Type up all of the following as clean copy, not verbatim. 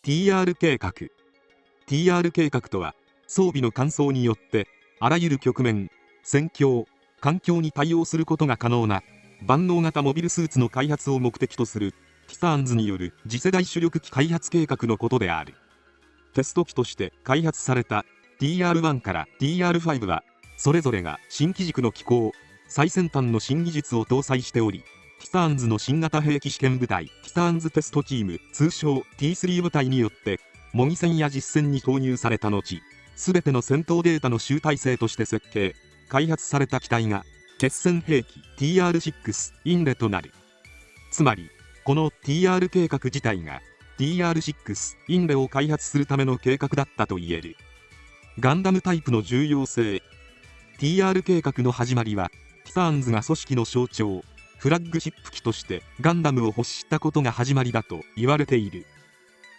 TR 計画。 TR 計画とは、装備の換装によってあらゆる局面、戦況、環境に対応することが可能な万能型モビルスーツの開発を目的とするティサーンズによる次世代主力機開発計画のことである。テスト機として開発された TR1 から TR5 はそれぞれが新機軸の機構、最先端の新技術を搭載しており、ティサーンズの新型兵器試験部隊ティサーンズテストチーム、通称 T3 部隊によって模擬戦や実戦に投入された後、全ての戦闘データの集大成として設計開発された機体が決戦兵器 TR6 インレとなる。つまりこの TR 計画自体が TR6 インレを開発するための計画だったと言える。ガンダムタイプの重要性。 TR 計画の始まりはティサーンズが組織の象徴、フラッグシップ機としてガンダムを欲したことが始まりだと言われている。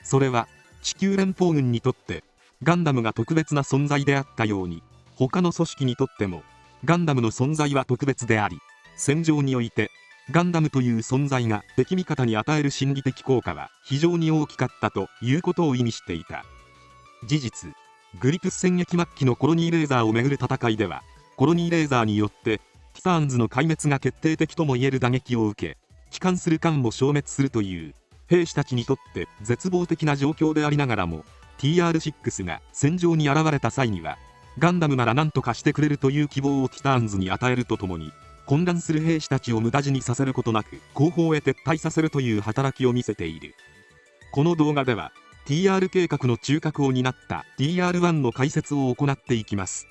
それは地球連邦軍にとってガンダムが特別な存在であったように、他の組織にとってもガンダムの存在は特別であり、戦場においてガンダムという存在が敵味方に与える心理的効果は非常に大きかったということを意味していた。事実、グリプス戦役末期のコロニーレーザーをめぐる戦いでは、コロニーレーザーによってティサーンズの壊滅が決定的ともいえる打撃を受け、帰還する艦も消滅するという兵士たちにとって絶望的な状況でありながらも、TR6 が戦場に現れた際にはガンダムなら何とかしてくれるという希望をティターンズに与えるとともに、混乱する兵士たちを無駄死にさせることなく後方へ撤退させるという働きを見せている。この動画では TR 計画の中核を担った TR1 の解説を行っていきます。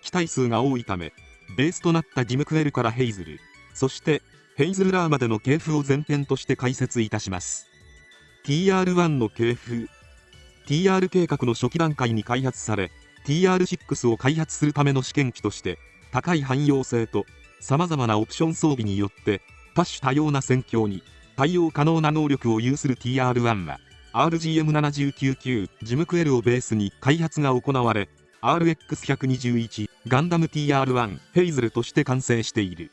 機体数が多いためベースとなったジムクエルからヘイズル、そしてヘイズルラーまでの系譜を前編として解説いたします。 TR1 の系譜。 TR 計画の初期段階に開発され、 TR6 を開発するための試験機として高い汎用性とさまざまなオプション装備によって多種多様な戦況に対応可能な能力を有する TR1 は RGM79 ジムクエルをベースに開発が行われ、 RX121 ガンダム TR1 ヘイズルとして完成している。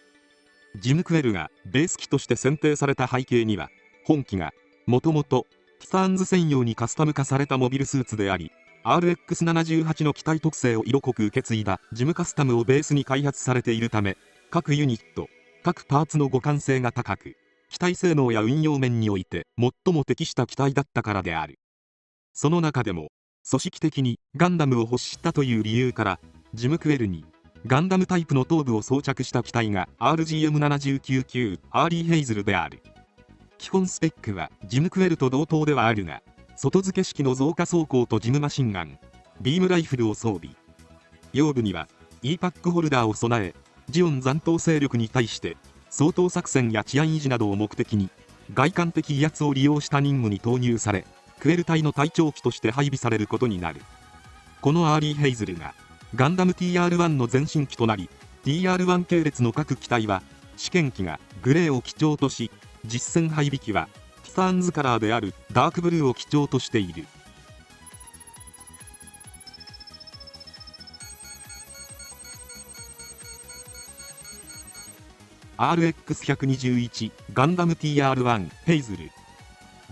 ジムクエルがベース機として選定された背景には、本機がもともとティサーンズ専用にカスタム化されたモビルスーツであり、 RX78 の機体特性を色濃く受け継いだジムカスタムをベースに開発されているため、各ユニット各パーツの互換性が高く、機体性能や運用面において最も適した機体だったからである。その中でも組織的にガンダムを欲したという理由から、ジムクエルにガンダムタイプの頭部を装着した機体が RGM79 アーリーヘイズルである。基本スペックはジムクエルと同等ではあるが、外付け式の増加装甲とジムマシンガン、ビームライフルを装備。腰部には E パックホルダーを備え、ジオン残党勢力に対して掃討作戦や治安維持などを目的に外観的威圧を利用した任務に投入され、クエル隊の隊長機として配備されることになる。このアーリーヘイズルがガンダム TR1 の前身機となり、 TR1 系列の各機体は試験機がグレーを基調とし、実戦配備機はティサーンズカラーであるダークブルーを基調としている。RX121 ガンダム TR1 ヘイズル。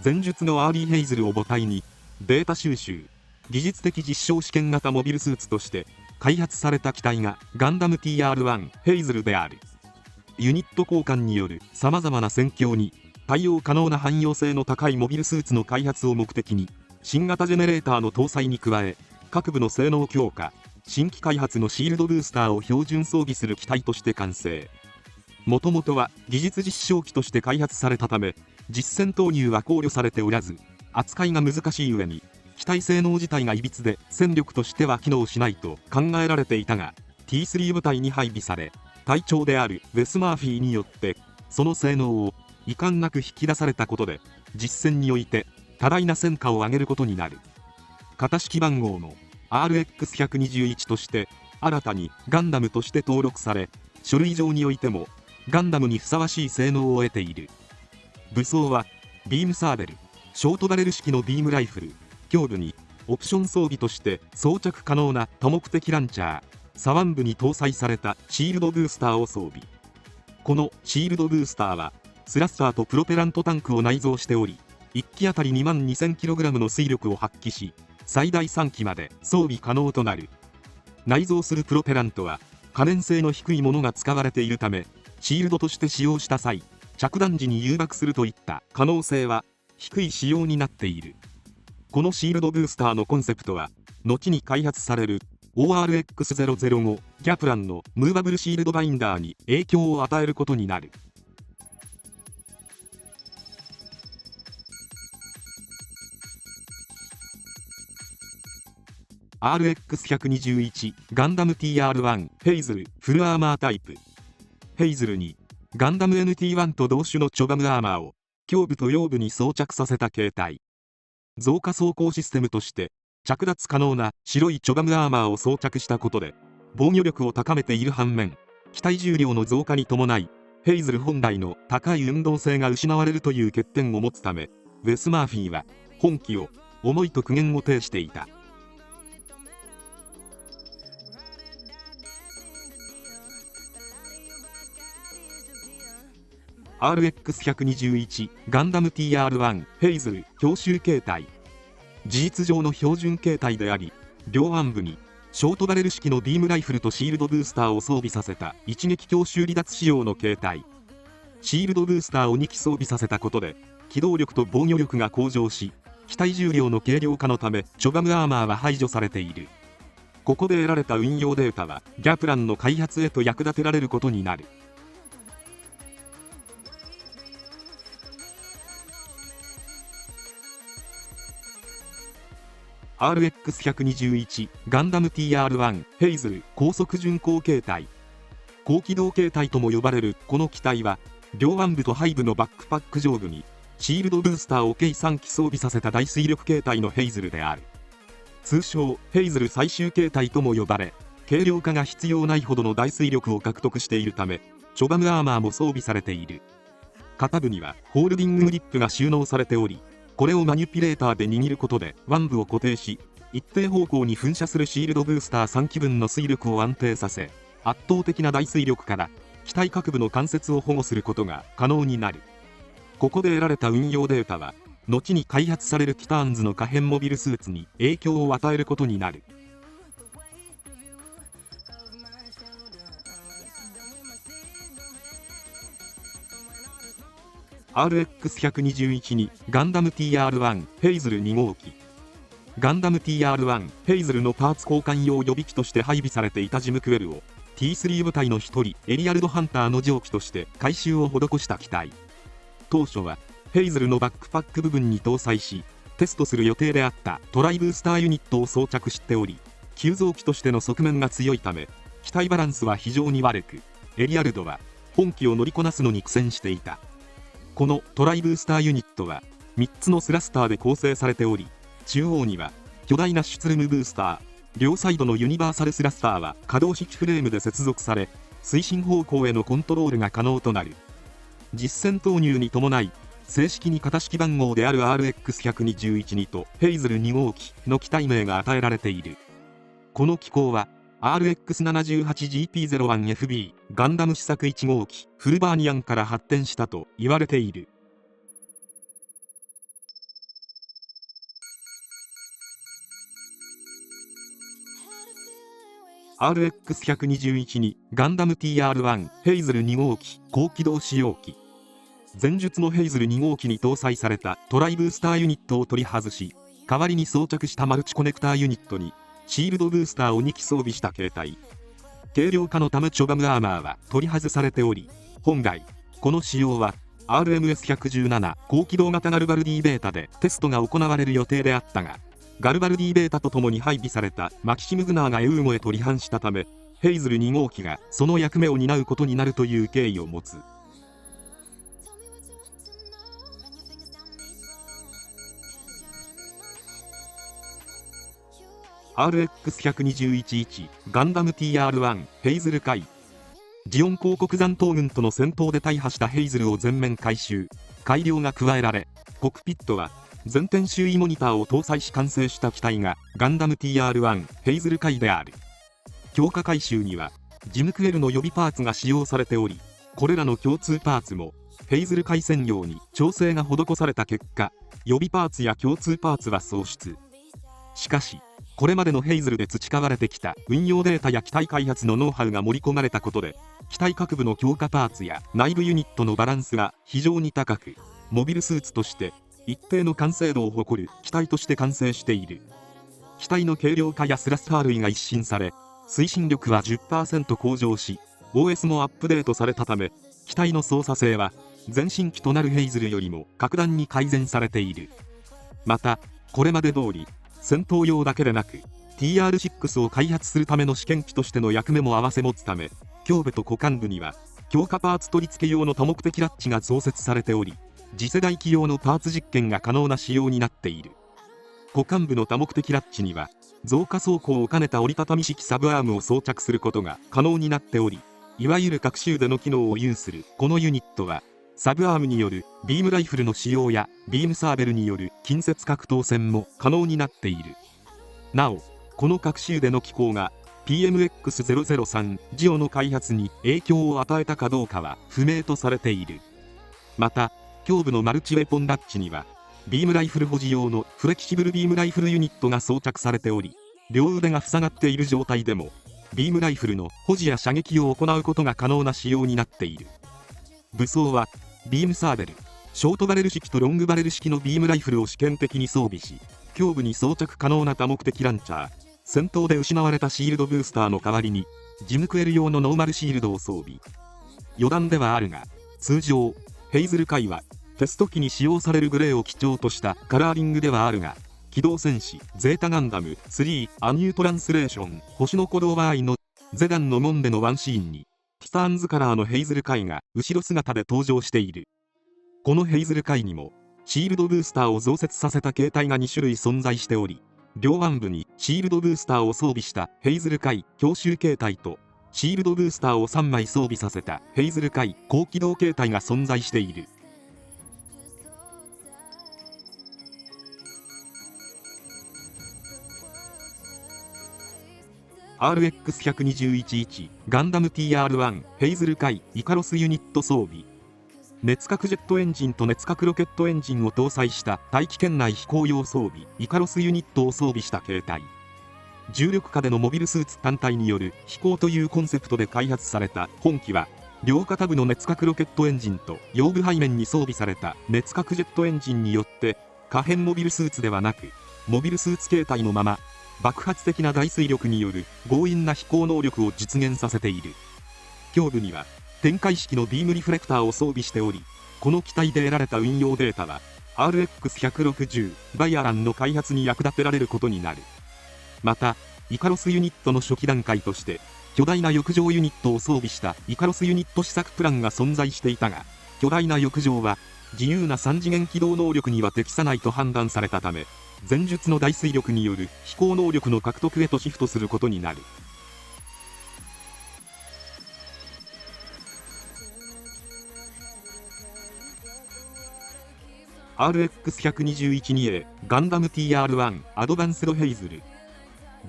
前述のアーリーヘイズルを母体にデータ収集、技術的実証試験型モビルスーツとして開発された機体がガンダム TR1 ヘイズルである。ユニット交換によるさまざまな戦況に対応可能な汎用性の高いモビルスーツの開発を目的に、新型ジェネレーターの搭載に加え、各部の性能強化、新規開発のシールドブースターを標準装備する機体として完成。もともとは技術実証機として開発されたため、実戦投入は考慮されておらず、扱いが難しい上に機体性能自体がいびつで戦力としては機能しないと考えられていたが、 T3 部隊に配備され、隊長であるウェス・マーフィーによってその性能を遺憾なく引き出されたことで、実戦において多大な戦果を上げることになる。型式番号の RX121 として新たにガンダムとして登録され、書類上においてもガンダムにふさわしい性能を得ている。武装はビームサーベル、ショートバレル式のビームライフル、胸部にオプション装備として装着可能な多目的ランチャー、左腕部に搭載されたシールドブースターを装備。このシールドブースターはスラッサーとプロペラントタンクを内蔵しており、1機あたり 22,000kg の推力を発揮し、最大3機まで装備可能となる。内蔵するプロペラントは可燃性の低いものが使われているため、シールドとして使用した際、着弾時に誘爆するといった可能性は低い仕様になっている。このシールドブースターのコンセプトは、後に開発される ORX-005 ギャプランのムーバブルシールドバインダーに影響を与えることになる。RX-121 ガンダム TR1 ヘイズルフルアーマータイプ。ヘイズルにガンダム NT1 と同種のチョバムアーマーを胸部と腰部に装着させた形態。増加装甲システムとして着脱可能な白いチョバムアーマーを装着したことで防御力を高めている反面、機体重量の増加に伴いヘイズル本来の高い運動性が失われるという欠点を持つため、ウェス・マーフィーは本機を重いと苦言を呈していた。RX-121 ガンダム TR1 ヘイズル強襲形態。事実上の標準形態であり、両腕部にショートバレル式のビームライフルとシールドブースターを装備させた一撃強襲離脱仕様の形態。シールドブースターを2機装備させたことで機動力と防御力が向上し、機体重量の軽量化のためチョバムアーマーは排除されている。ここで得られた運用データはギャプランの開発へと役立てられることになる。RX-121 ガンダム TR1 ヘイズル高速巡航形態。高機動形態とも呼ばれるこの機体は、両腕部と背部のバックパック上部にシールドブースターを計3機装備させた大推力形態のヘイズルである。通称ヘイズル最終形態とも呼ばれ、軽量化が必要ないほどの大推力を獲得しているため、チョバムアーマーも装備されている。肩部にはホールディンググリップが収納されており、これをマニピュレーターで握ることで腕部を固定し、一定方向に噴射するシールドブースター3機分の推力を安定させ、圧倒的な大推力から機体各部の関節を保護することが可能になる。ここで得られた運用データは、後に開発されるティターンズの可変モビルスーツに影響を与えることになる。RX-121 にガンダム TR1 ヘイズル2号機。ガンダム TR1 ヘイズルのパーツ交換用予備機として配備されていたジムクエルを T3 部隊の一人エリアルド・ハンターの上機として改修を施した機体。当初はヘイズルのバックパック部分に搭載しテストする予定であったトライブースターユニットを装着しており、急増機としての側面が強いため機体バランスは非常に悪く、エリアルドは本機を乗りこなすのに苦戦していた。このトライブースターユニットは3つのスラスターで構成されており、中央には巨大なシュツルムブースター、両サイドのユニバーサルスラスターは可動式フレームで接続され、推進方向へのコントロールが可能となる。実戦投入に伴い正式に型式番号である RX-121 とヘイズル2号機の機体名が与えられている。この機構は RX-78GP01FB ガンダム試作1号機フルバーニアンから発展したと言われている。RX-121 にガンダム TR1 ヘイズル2号機高機動使用機。前述のヘイズル2号機に搭載されたトライブースターユニットを取り外し、代わりに装着したマルチコネクターユニットにシールドブースターを2機装備した形態。軽量化のためチョバムアーマーは取り外されており、本来この仕様は RMS-117 高機動型ガルバルディベータでテストが行われる予定であったが、ガルバルディベータとともに配備されたマキシムグナーがエウーゴへと離反したため、ヘイズル2号機がその役目を担うことになるという経緯を持つ。RX-121-1 ガンダム TR1 ヘイズル回。ジオン広告残党軍との戦闘で大破したヘイズルを全面改修改良が加えられ、コックピットは全天周囲モニターを搭載し完成した機体がガンダム TR1 ヘイズル回である。強化改修にはジムクエルの予備パーツが使用されており、これらの共通パーツもヘイズル回専用に調整が施された結果、予備パーツや共通パーツは喪失。しかしこれまでのヘイズルで培われてきた運用データや機体開発のノウハウが盛り込まれたことで、機体各部の強化パーツや内部ユニットのバランスが非常に高く、モビルスーツとして一定の完成度を誇る機体として完成している。機体の軽量化やスラスター類が一新され、推進力は 10% 向上し、OS もアップデートされたため、機体の操作性は前進機となるヘイズルよりも格段に改善されている。またこれまで通り戦闘用だけでなく TR6 を開発するための試験機としての役目も併せ持つため、胸部と股間部には強化パーツ取り付け用の多目的ラッチが増設されており、次世代機用のパーツ実験が可能な仕様になっている。股間部の多目的ラッチには増加装甲を兼ねた折りたたみ式サブアームを装着することが可能になっており、いわゆる各種での機能を有するこのユニットは、サブアームによるビームライフルの使用やビームサーベルによる近接格闘戦も可能になっている。なおこの各種での機構が PMX003 ジオの開発に影響を与えたかどうかは不明とされている。また胸部のマルチウェポンラッチにはビームライフル保持用のフレキシブルビームライフルユニットが装着されており、両腕が塞がっている状態でもビームライフルの保持や射撃を行うことが可能な仕様になっている。武装はビームサーベル、ショートバレル式とロングバレル式のビームライフルを試験的に装備し、胸部に装着可能な多目的ランチャー、戦闘で失われたシールドブースターの代わりにジムクエル用のノーマルシールドを装備。余談ではあるが、通常ヘイズル界はテスト機に使用されるグレーを基調としたカラーリングではあるが、機動戦士ゼータガンダム3アニュートランスレーション星の鼓動場合のゼダンの門でのワンシーンにティターンズカラーのヘイズル界が後ろ姿で登場している。このヘイズル界にもシールドブースターを増設させた形態が2種類存在しており、両腕部にシールドブースターを装備したヘイズル界強襲形態とシールドブースターを3枚装備させたヘイズル界高機動形態が存在している。RX-121-1 ガンダム TR1 ヘイズル界イカロスユニット装備。熱核ジェットエンジンと熱核ロケットエンジンを搭載した大気圏内飛行用装備イカロスユニットを装備した形態。重力下でのモビルスーツ単体による飛行というコンセプトで開発された本機は、両肩部の熱核ロケットエンジンと腰部背面に装備された熱核ジェットエンジンによって可変モビルスーツではなくモビルスーツ形態のまま爆発的な大推力による強引な飛行能力を実現させている。胸部には展開式のビームリフレクターを装備しており、この機体で得られた運用データは RX-160 バイアランの開発に役立てられることになる。またイカロスユニットの初期段階として巨大な翼上ユニットを装備したイカロスユニット試作プランが存在していたが、巨大な翼上は自由な3次元機動能力には適さないと判断されたため、前述の大推力による飛行能力の獲得へとシフトすることになる。RX-121-2A ガンダム TR1 アドバンスドヘイズル。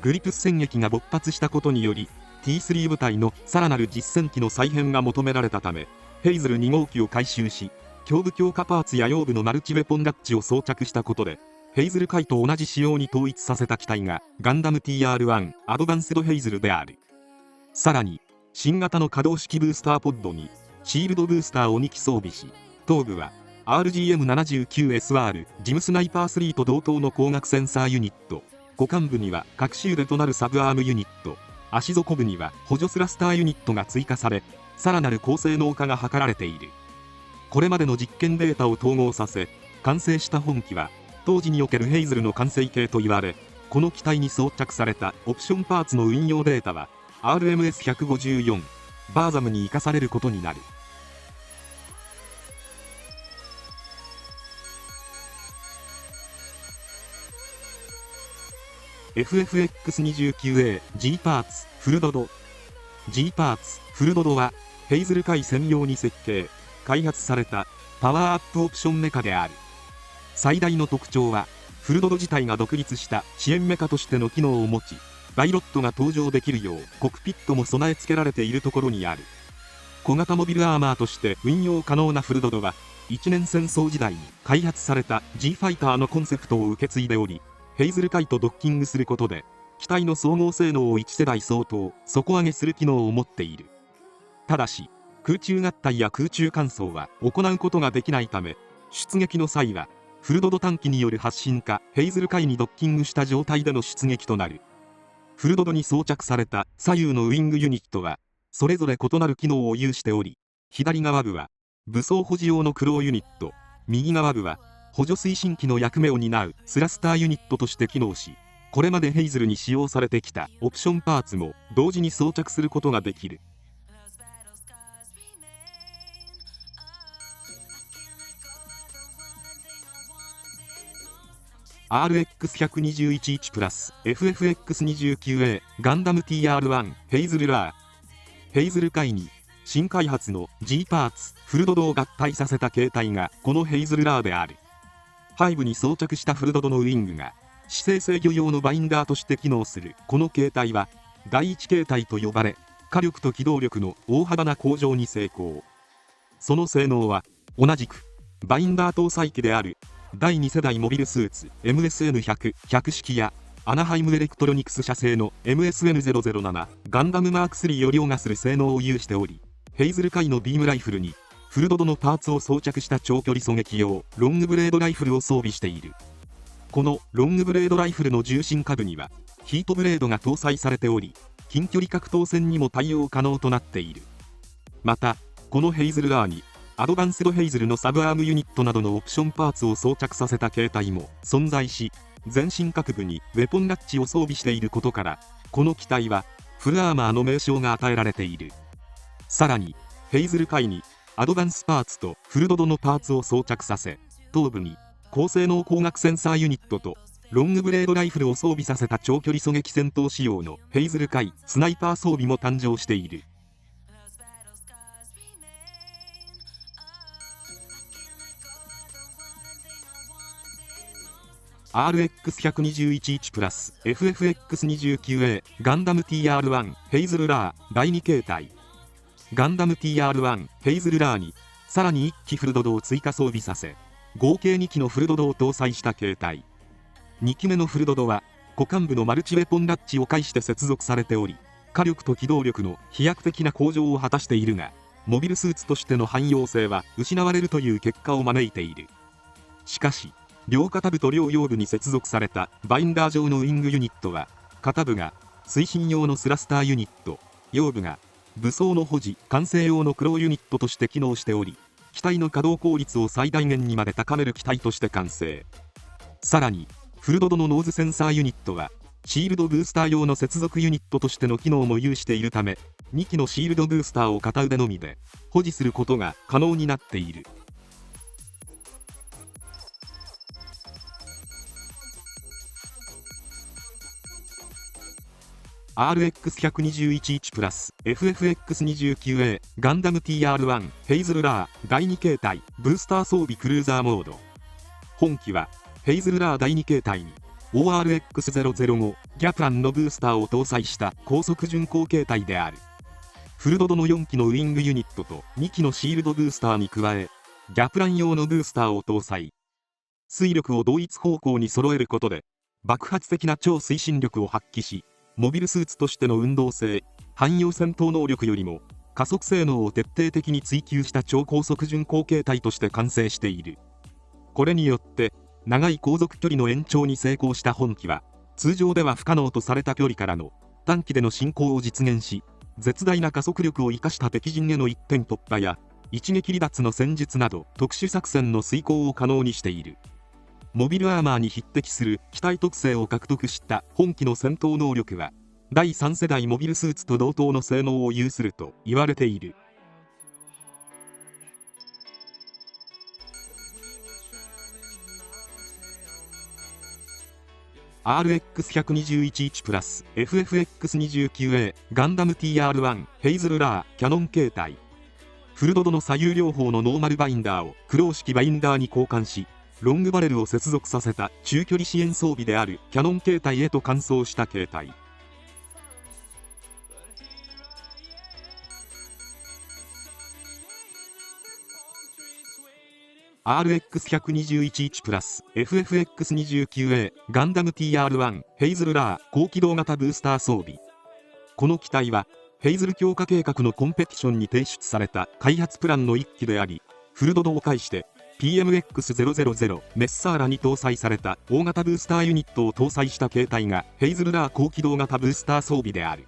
グリプス戦役が勃発したことにより T3 部隊のさらなる実戦機の再編が求められたため、ヘイズル2号機を回収し、胸部強化パーツや腰部のマルチウェポンラッチを装着したことで、ヘイズル界と同じ仕様に統一させた機体がガンダム TR1 アドバンスドヘイズルである。さらに新型の可動式ブースターポッドにシールドブースターを2機装備し、頭部は RGM79SR ジムスナイパー3と同等の光学センサーユニット、股間部には各種でとなるサブアームユニット、足底部には補助スラスターユニットが追加され、さらなる高性能化が図られている。これまでの実験データを統合させ完成した本機は当時におけるヘイズルの完成形と言われ、この機体に装着されたオプションパーツの運用データは RMS154 バーザムに生かされることになる。FFX29A G パーツフルドド。 G パーツフルドドはヘイズル界専用に設計開発されたパワーアップオプションメカである。最大の特徴はフルドド自体が独立した支援メカとしての機能を持ち、パイロットが搭乗できるようコクピットも備え付けられているところにある。小型モビルアーマーとして運用可能なフルドドは、一年戦争時代に開発された G ファイターのコンセプトを受け継いでおり、ヘイズルカイとドッキングすることで、機体の総合性能を1世代相当底上げする機能を持っている。ただし、空中合体や空中乾燥は行うことができないため、出撃の際は、フルドド短期による発進かヘイズルカイにドッキングした状態での出撃となる。フルドドに装着された左右のウィングユニットは、それぞれ異なる機能を有しており、左側部は武装保持用のクローユニット、右側部は補助推進機の役目を担うスラスターユニットとして機能し、これまでヘイズルに使用されてきたオプションパーツも同時に装着することができる。RX-121-1 プラス FFX-29A ガンダム TR1 ヘイズルラー。ヘイズル界に新開発の G パーツフルドドを合体させた形態がこのヘイズルラーである。背部に装着したフルドドのウィングが姿勢制御用のバインダーとして機能するこの形態は第一形態と呼ばれ、火力と機動力の大幅な向上に成功。その性能は同じくバインダー搭載機である第2世代モビルスーツ MSN100 式やアナハイムエレクトロニクス社製の MSN007 ガンダムマーク3を凌駕する性能を有しており、ヘイズル界のビームライフルにフルドドのパーツを装着した長距離狙撃用ロングブレードライフルを装備している。このロングブレードライフルの重心下部にはヒートブレードが搭載されており、近距離格闘戦にも対応可能となっている。またこのヘイズルラーにアドバンスドヘイズルのサブアームユニットなどのオプションパーツを装着させた形態も存在し、全身各部にウェポンラッチを装備していることから、この機体はフルアーマーの名称が与えられている。さらにヘイズル界にアドバンスパーツとフルドドのパーツを装着させ、頭部に高性能光学センサーユニットとロングブレードライフルを装備させた長距離狙撃戦闘仕様のヘイズル界スナイパー装備も誕生している。RX-121-1 プラス FFX-29A ガンダム TR1 ヘイズルラー第2形態。ガンダム TR1 ヘイズルラーにさらに1機フルドドを追加装備させ、合計2機のフルドドを搭載した形態。2機目のフルドドは股間部のマルチウェポンラッチを介して接続されており、火力と機動力の飛躍的な向上を果たしているが、モビルスーツとしての汎用性は失われるという結果を招いている。しかし両肩部と両腰部に接続されたバインダー状のウィングユニットは、肩部が推進用のスラスターユニット、腰部が武装の保持管制用のクローユニットとして機能しており、機体の稼働効率を最大限にまで高める機体として完成。さらにフルドドのノーズセンサーユニットはシールドブースター用の接続ユニットとしての機能も有しているため、2機のシールドブースターを片腕のみで保持することが可能になっている。RX-121-1 プラス FFX-29A ガンダム TR1 ヘイズルラー第2形態ブースター装備クルーザーモード。本機はヘイズルラー第2形態に ORX005 ギャプランのブースターを搭載した高速巡航形態である。フルドドの4機のウィングユニットと2機のシールドブースターに加え、ギャプラン用のブースターを搭載。推力を同一方向に揃えることで爆発的な超推進力を発揮し、モビルスーツとしての運動性、汎用戦闘能力よりも加速性能を徹底的に追求した超高速巡航形態として完成している。これによって長い航続距離の延長に成功した本機は、通常では不可能とされた距離からの短期での進行を実現し、絶大な加速力を生かした敵陣への一点突破や一撃離脱の戦術など特殊作戦の遂行を可能にしている。モビルアーマーに匹敵する機体特性を獲得した本機の戦闘能力は、第3世代モビルスーツと同等の性能を有すると言われている。RX-121-1 プラス FFX-29A ガンダム TR1 ヘイズルラーキャノン形態。フルドドの左右両方のノーマルバインダーをクロー式バインダーに交換し、ロングバレルを接続させた中距離支援装備であるキャノン形態へと換装した形態。RX1211 プラス FFX29A ガンダム TR1 ヘイズルラー高機動型ブースター装備。この機体はヘイズル強化計画のコンペティションに提出された開発プランの一機であり、フルドドを介して PMX000 メッサーラに搭載された大型ブースターユニットを搭載した形態がヘイズルラー高機動型ブースター装備である。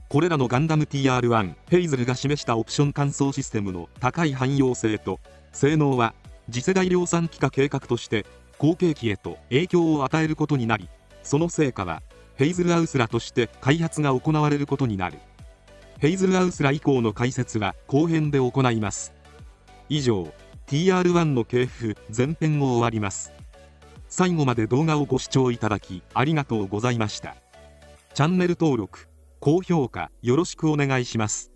これらのガンダム TR1 ヘイズルが示したオプション換装システムの高い汎用性と性能は次世代量産機化計画として後継機へと影響を与えることになり、その成果はヘイズルアウスラとして開発が行われることになる。ヘイズルアウスラ以降の解説は後編で行います。以上、TR1 の系譜前編を終わります。最後まで動画をご視聴いただきありがとうございました。チャンネル登録、高評価よろしくお願いします。